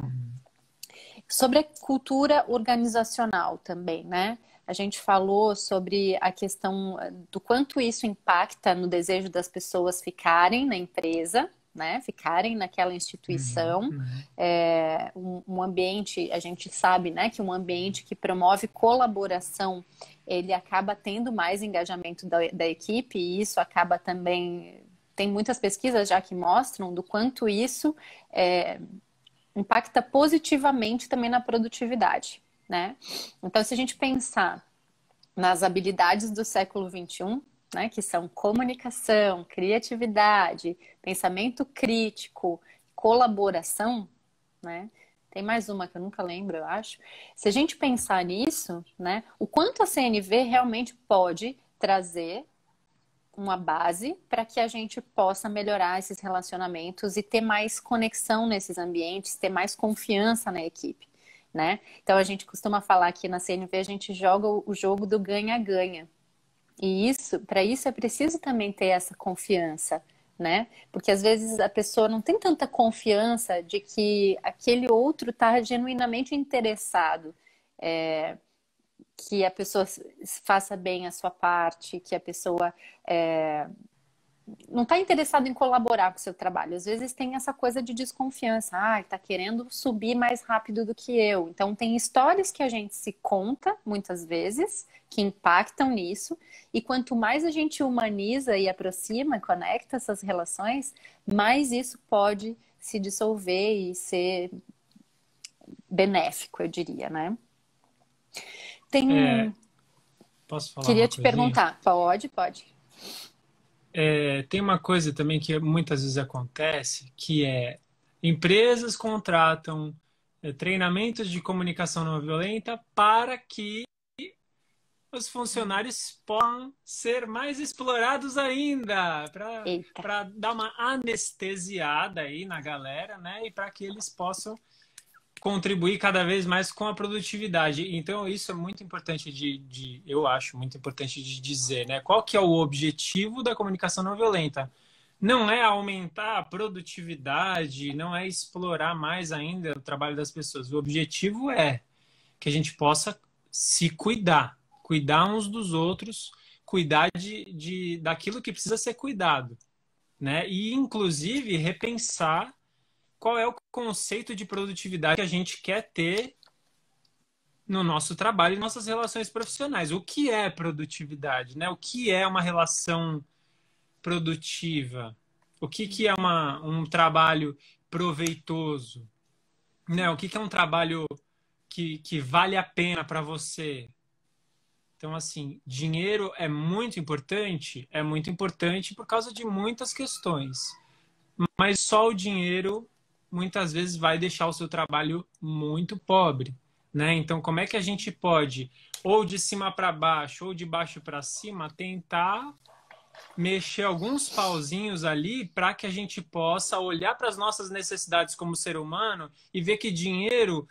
sobre a cultura organizacional também, né? A gente falou sobre a questão do quanto isso impacta no desejo das pessoas ficarem na empresa, né? Ficarem naquela instituição. Um ambiente, a gente sabe, né, que um ambiente que promove colaboração, ele acaba tendo mais engajamento da equipe e isso acaba também... Tem muitas pesquisas já que mostram do quanto isso impacta positivamente também na produtividade, né? Então, se a gente pensar nas habilidades do século XXI, né, que são comunicação, criatividade, pensamento crítico, colaboração, né? Tem mais uma que eu nunca lembro, eu acho. Se a gente pensar nisso, né, o quanto a CNV realmente pode trazer uma base para que a gente possa melhorar esses relacionamentos e ter mais conexão nesses ambientes, ter mais confiança na equipe, né? Então a gente costuma falar que na CNV a gente joga o jogo do ganha-ganha. E para isso é preciso também ter essa confiança, né? Porque às vezes a pessoa não tem tanta confiança de que aquele outro está genuinamente interessado. Que a pessoa faça bem a sua parte, que a pessoa não está interessada em colaborar com o seu trabalho. Às vezes tem essa coisa de desconfiança. Está querendo subir mais rápido do que eu. Então tem histórias que a gente se conta, muitas vezes, que impactam nisso. E quanto mais a gente humaniza e aproxima, conecta essas relações, mais isso pode se dissolver e ser benéfico, eu diria, né? Posso falar Queria uma te coisinha? perguntar. Pode. Tem uma coisa também que muitas vezes acontece, que é empresas contratam treinamentos de comunicação não violenta para que os funcionários possam ser mais explorados ainda, para dar uma anestesiada aí na galera, né? E para que eles possam contribuir cada vez mais com a produtividade. Então, isso é muito importante eu acho muito importante de dizer, né? Qual que é o objetivo da comunicação não violenta? Não é aumentar a produtividade, não é explorar mais ainda o trabalho das pessoas. O objetivo é que a gente possa se cuidar uns dos outros, cuidar daquilo que precisa ser cuidado, né? E, inclusive, repensar qual é o conceito de produtividade que a gente quer ter no nosso trabalho e nossas relações profissionais. O que é produtividade, né? O que é uma relação produtiva? O que é um trabalho proveitoso? Né? O que é um trabalho que vale a pena para você? Então, assim, dinheiro é muito importante por causa de muitas questões. Mas só o dinheiro muitas vezes vai deixar o seu trabalho muito pobre, né? Então, como é que a gente pode, ou de cima para baixo, ou de baixo para cima, tentar mexer alguns pauzinhos ali para que a gente possa olhar para as nossas necessidades como ser humano e ver que dinheiro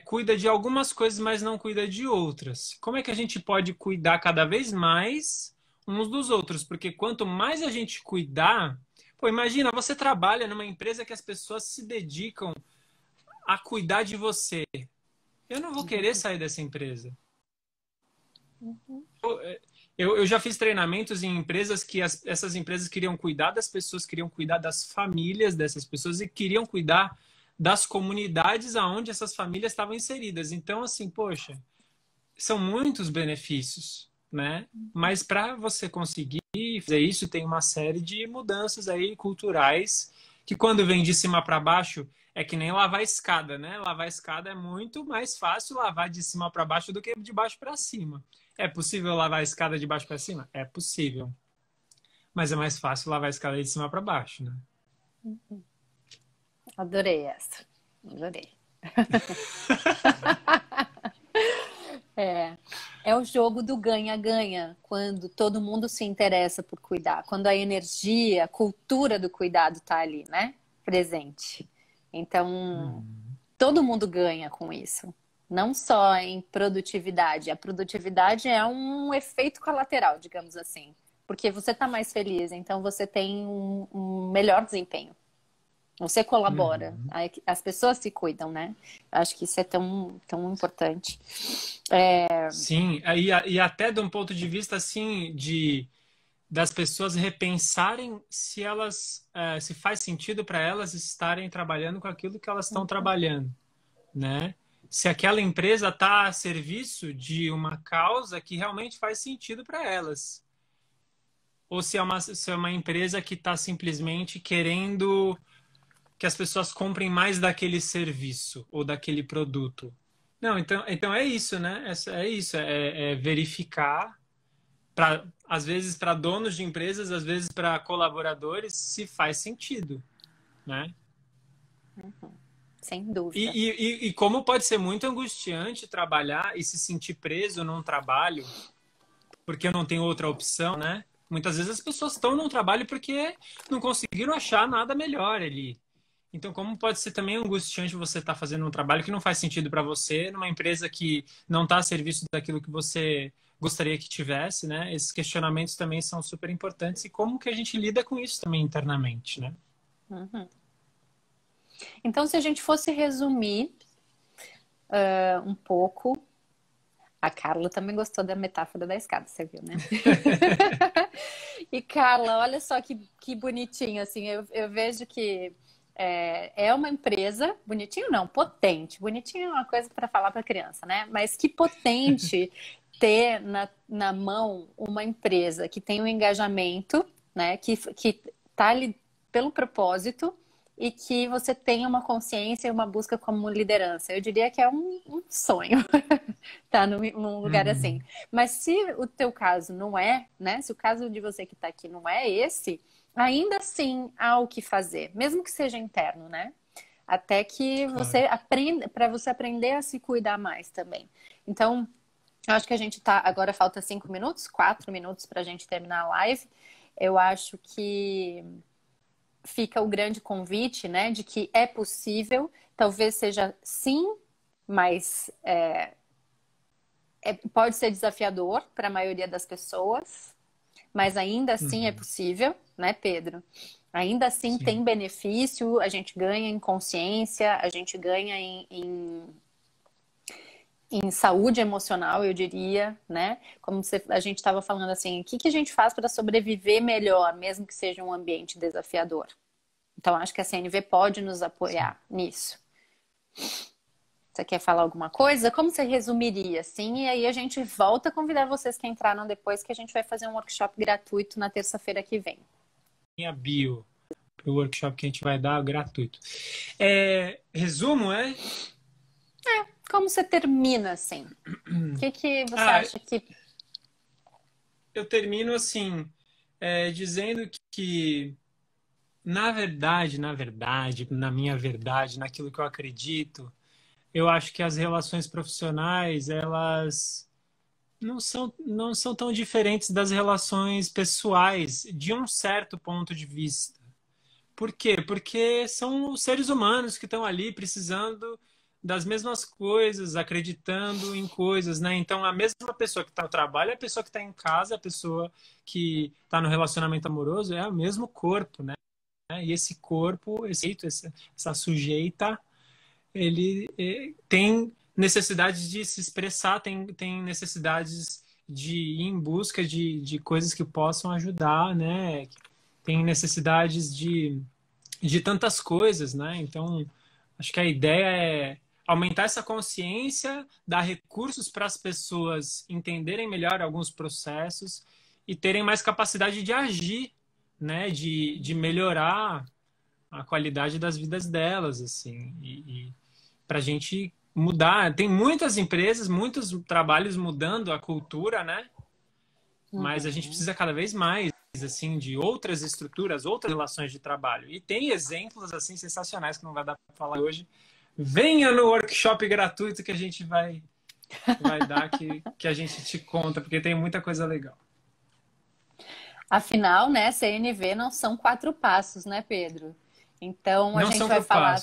cuida de algumas coisas, mas não cuida de outras. Como é que a gente pode cuidar cada vez mais uns dos outros? Porque quanto mais a gente cuidar... Pô, imagina, você trabalha numa empresa que as pessoas se dedicam a cuidar de você. Eu não vou querer sair dessa empresa. Eu já fiz treinamentos em empresas que essas empresas queriam cuidar das pessoas, queriam cuidar das famílias dessas pessoas e queriam cuidar das comunidades aonde essas famílias estavam inseridas. Então, assim, poxa, são muitos benefícios, né? Mas para você conseguir fazer isso, tem uma série de mudanças aí culturais que quando vem de cima para baixo é que nem lavar escada, né? Lavar escada é muito mais fácil lavar de cima para baixo do que de baixo para cima. É possível lavar a escada de baixo para cima? É possível. Mas é mais fácil lavar a escada de cima para baixo, né? Adorei essa. Adorei. É o jogo do ganha-ganha, quando todo mundo se interessa por cuidar, quando a energia, a cultura do cuidado está ali, né? Presente. Então, todo mundo ganha com isso. Não só em produtividade. A produtividade é um efeito colateral, digamos assim. Porque você está mais feliz, então você tem um melhor desempenho. Você colabora, aí as pessoas se cuidam, né? Acho que isso é tão, tão importante. Sim, e até de um ponto de vista assim das pessoas repensarem se elas se faz sentido para elas estarem trabalhando com aquilo que elas estão trabalhando, né? Se aquela empresa está a serviço de uma causa que realmente faz sentido para elas, ou se é uma empresa que está simplesmente querendo que as pessoas comprem mais daquele serviço ou daquele produto. Não, então é isso, né? É isso, é verificar, às vezes para donos de empresas, às vezes para colaboradores, se faz sentido, né? Sem dúvida. E como pode ser muito angustiante trabalhar e se sentir preso num trabalho, porque não tem outra opção, né? Muitas vezes as pessoas estão num trabalho porque não conseguiram achar nada melhor ali. Então, como pode ser também angustiante você estar fazendo um trabalho que não faz sentido para você, numa empresa que não está a serviço daquilo que você gostaria que tivesse, né? Esses questionamentos também são super importantes e como que a gente lida com isso também internamente, né? Então, se a gente fosse resumir um pouco, a Carla também gostou da metáfora da escada, você viu, né? E Carla, olha só que bonitinho, assim, eu vejo que é uma empresa, bonitinho não, potente. Bonitinho é uma coisa para falar para criança, né? Mas que potente ter na mão uma empresa que tem um engajamento, né? Que tá ali pelo propósito e que você tem uma consciência e uma busca como liderança. Eu diria que é um sonho tá num lugar assim. Mas se o teu caso não é, né? Se o caso de você que está aqui não é esse, ainda assim há o que fazer, mesmo que seja interno, né? Até que você aprenda, para você aprender a se cuidar mais também. Então, eu acho que a gente tá. Agora falta 5 minutos, 4 minutos para a gente terminar a live. Eu acho que fica o grande convite, né? De que é possível, talvez seja sim, mas pode ser desafiador para a maioria das pessoas. Mas ainda assim é possível, né, Pedro? Ainda assim Sim. tem benefício, a gente ganha em consciência, a gente ganha em saúde emocional, eu diria, né? Como a gente estava falando assim, o que a gente faz para sobreviver melhor, mesmo que seja um ambiente desafiador? Então, acho que a CNV pode nos apoiar nisso. Você quer falar alguma coisa? Como você resumiria, assim? E aí a gente volta a convidar vocês que entraram depois, que a gente vai fazer um workshop gratuito na terça-feira que vem. Minha bio para o workshop que a gente vai dar gratuito. Resumo, Como você termina, assim? O que você acha que... Eu termino, assim, dizendo que, na verdade, na minha verdade, naquilo que eu acredito, eu acho que as relações profissionais, elas não são tão diferentes das relações pessoais, de um certo ponto de vista. Por quê? Porque são os seres humanos que estão ali precisando das mesmas coisas, acreditando em coisas, né? Então, a mesma pessoa que está no trabalho, a pessoa que está em casa, a pessoa que está no relacionamento amoroso, é o mesmo corpo, né? E esse corpo, essa sujeita, ele tem necessidades de se expressar, tem necessidades de ir em busca de coisas que possam ajudar, né? Tem necessidades de tantas coisas, né? Então, acho que a ideia é aumentar essa consciência, dar recursos para as pessoas entenderem melhor alguns processos e terem mais capacidade de agir, né? De melhorar a qualidade das vidas delas, assim. E para a gente mudar. Tem muitas empresas, muitos trabalhos mudando a cultura, né? Mas a gente precisa cada vez mais, assim, de outras estruturas, outras relações de trabalho. E tem exemplos, assim, sensacionais que não vai dar para falar hoje. Venha no workshop gratuito que a gente vai dar, que a gente te conta, porque tem muita coisa legal. Afinal, né, CNV não são 4 passos, né, Pedro? Então, a gente vai falar...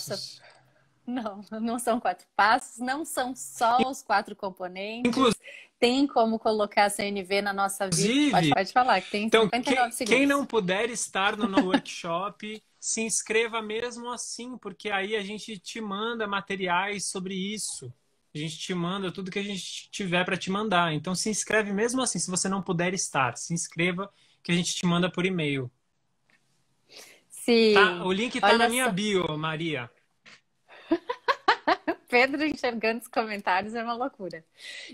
Não são 4 passos, não são só os 4 componentes. Inclusive, tem como colocar a CNV na nossa vida. Pode falar, que tem 59 segundos. Quem não puder estar no workshop, se inscreva mesmo assim, porque aí a gente te manda materiais sobre isso. A gente te manda tudo que a gente tiver para te mandar. Então, se inscreve mesmo assim, se você não puder estar. Se inscreva, que a gente te manda por e-mail. Sim. Tá? O link está na minha bio, Maria. Pedro enxergando os comentários é uma loucura.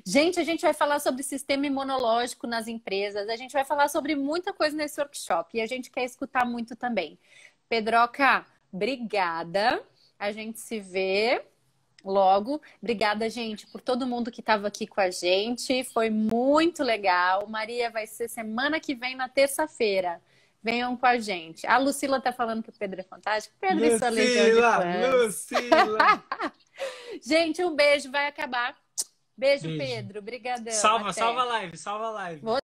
Gente, a gente vai falar sobre sistema imunológico nas empresas, a gente vai falar sobre muita coisa nesse workshop e a gente quer escutar muito também. Pedroca, obrigada. A gente se vê logo. Obrigada, gente, por todo mundo que estava aqui com a gente. Foi muito legal. Maria, vai ser semana que vem, na terça-feira. Venham com a gente. A Lucila tá falando que o Pedro é fantástico. Pedro e sua legião de fãs. Lucila! Gente, um beijo. Vai acabar. Beijo. Pedro. Obrigadão. Salva a live. Vou